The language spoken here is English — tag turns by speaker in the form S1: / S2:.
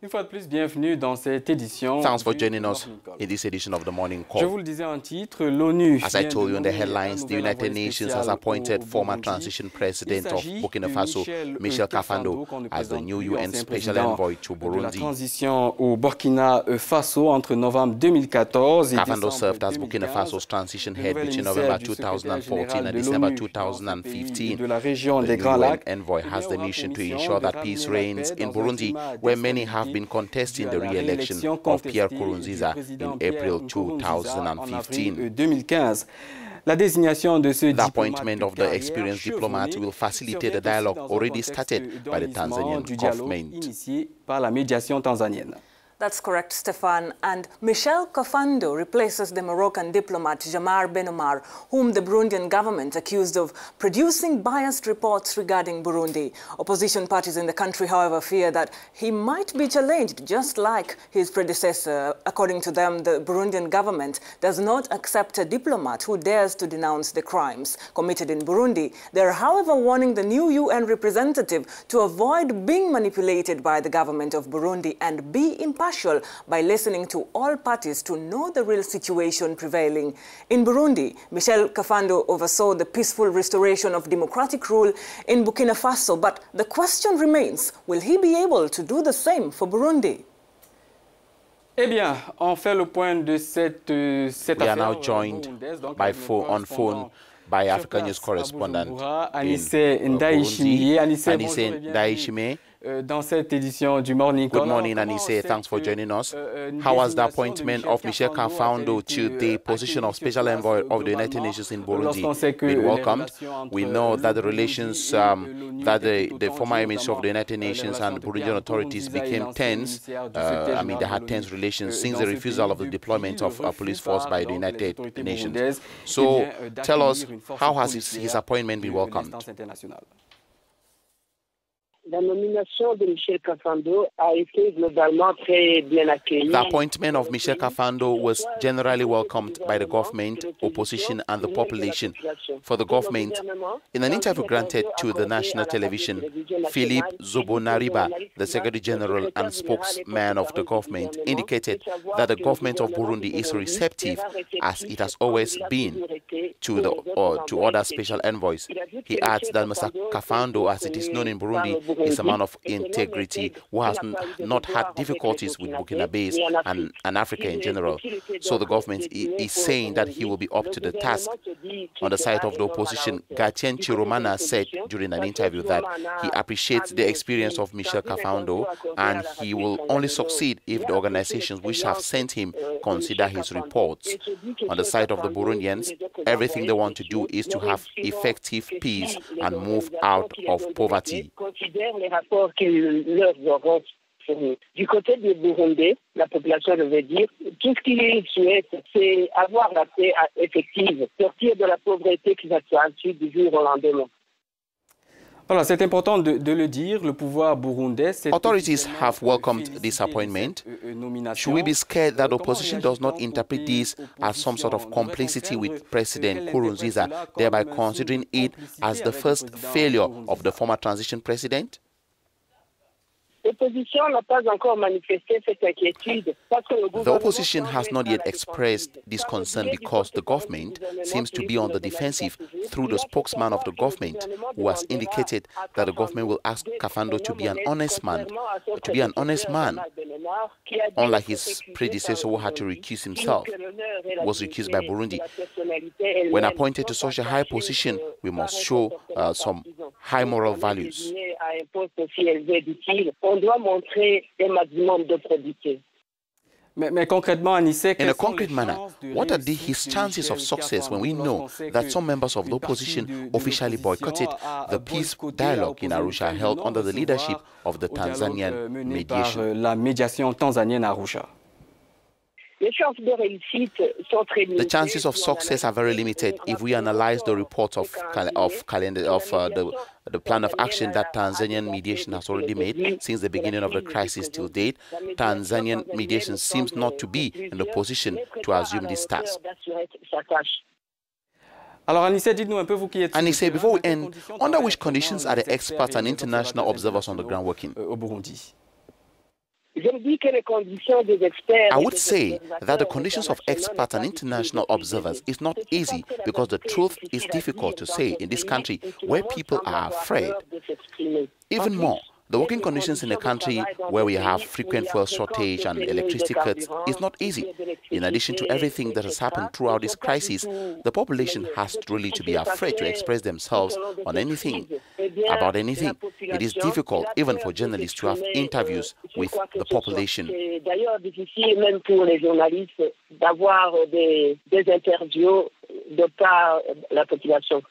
S1: Une fois de plus, bienvenue dans cette édition.
S2: Thanks for joining us in this edition of the Morning
S1: Je
S2: Call.
S1: vous le disais en titre, l'ONU.
S2: As I told you in the headlines, the United Nations has appointed former transition president of Burkina Faso, Michel Kafando, as the new UN Special Envoy to Burundi.
S1: La transition au Burkina Faso entre novembre 2014 et
S2: Kafando
S1: décembre
S2: served as
S1: 2015.
S2: Burkina Faso's transition head between November 2014 and December 2015.
S1: De la région
S2: The
S1: des
S2: new
S1: Grands
S2: UN
S1: Lacs
S2: envoy has the mission to ensure that peace reigns in Burundi, where many have been contesting the re-election of Pierre Nkurunziza in April 2015.
S1: La désignation de ce
S2: The appointment of the experienced diplomat will facilitate the dialogue already started by the Tanzanian government.
S1: Initié par la médiation tanzanienne.
S3: That's correct, Stefan. And Michel Kafando replaces the Moroccan diplomat Jamar Ben Omar, whom the Burundian government accused of producing biased reports regarding Burundi. Opposition parties in the country, however, fear that he might be challenged just like his predecessor. According to them, the Burundian government does not accept a diplomat who dares to denounce the crimes committed in Burundi. They are, however, warning the new UN representative to avoid being manipulated by the government of Burundi and be impartial by listening to all parties to know the real situation prevailing. In Burundi, Michel Kafando oversaw the peaceful restoration of democratic rule in Burkina Faso, but the question remains, will he be able to do the same for Burundi?
S1: Eh bien, on fait le point de cette
S2: We are now joined by phone by African News correspondent
S1: Anissé
S2: in Burundi,
S1: Anissé
S2: Ndayishimiye.
S1: Dans cette édition du Morning Call.
S2: Good morning, Anissé. Thanks for joining us. How was the appointment of Michel Kafando to the position of Special Envoy of the United Nations in Burundi been welcomed? We know that the relations that the former Minister of the United Nations and Burundian authorities became tense. I mean, they had tense relations since the refusal of the deployment of a police force by the United Nations. So, tell us, how has his appointment been welcomed?
S4: La nomination de Michel Kafando a été globalement très bien accueillie.
S2: The appointment of Michel Kafando was generally welcomed by the government, opposition, and the population. For the government, in an interview granted to the national television, Philippe Zobonariba, the Secretary General and spokesman of the government, indicated that the government of Burundi is receptive, as it has always been, to other special envoys. He adds that Mr. Kafando, as it is known in Burundi, is a man of integrity who has not had difficulties with Burkinabés and Africa in general. So the government is saying that he will be up to the task. On the side of the opposition, Gatien Chiromana said during an interview that he appreciates the experience of Michel Kafando and he will only succeed if the organizations which have sent him consider his reports. On the side of the Burundians, everything they want to do is to have effective peace and move out of poverty.
S4: Les rapports qu'ils leur auront fournis. Du côté des Burundais, la population devait dire, tout ce qu'ils souhaitent, c'est avoir la paix effective, sortir de la pauvreté qui va se du jour au lendemain.
S1: Voilà, c'est important de le dire, le pouvoir burundais...
S2: Authorities have welcomed this appointment. Should we be scared that opposition does not interpret this as some sort of complicity with President Nkurunziza, thereby considering it as the first failure of the former transition president? The opposition has not yet expressed this concern because the government seems to be on the defensive through the spokesman of the government, who has indicated that the government will ask Kafando to be an honest man, unlike his predecessor who had to recuse himself, was recused by Burundi. When appointed to such a high position, we must show some high moral values.
S1: Mais concrètement, Anissé,
S2: in a concrete manner, what are his chances of success when we know that some members of the opposition officially boycotted the peace dialogue in Arusha held under the leadership of the Tanzanian mediation?
S1: La médiation tanzanienne à Arusha.
S2: The chances of success are very limited if we analyze the reports of the plan of action that Tanzanian mediation has already made since the beginning of the crisis till date. Tanzanian mediation seems not to be in a position to assume this task.
S1: Alors, Anissé, dites-nous un peu, vous qui êtes...
S2: Anissé, before we end, under which conditions are the experts and international observers on the ground working?
S1: Au Burundi.
S2: I would say that the conditions of experts and international observers is not easy because the truth is difficult to say in this country where people are afraid. Even more, the working conditions in a country where we have frequent fuel shortage and electricity cuts is not easy. In addition to everything that has happened throughout this crisis, the population has really to be afraid to express themselves on anything, about anything. It is difficult even for journalists to have interviews with the population.
S4: D'ailleurs, difficile même pour les journalistes d'avoir des interviews de par la population.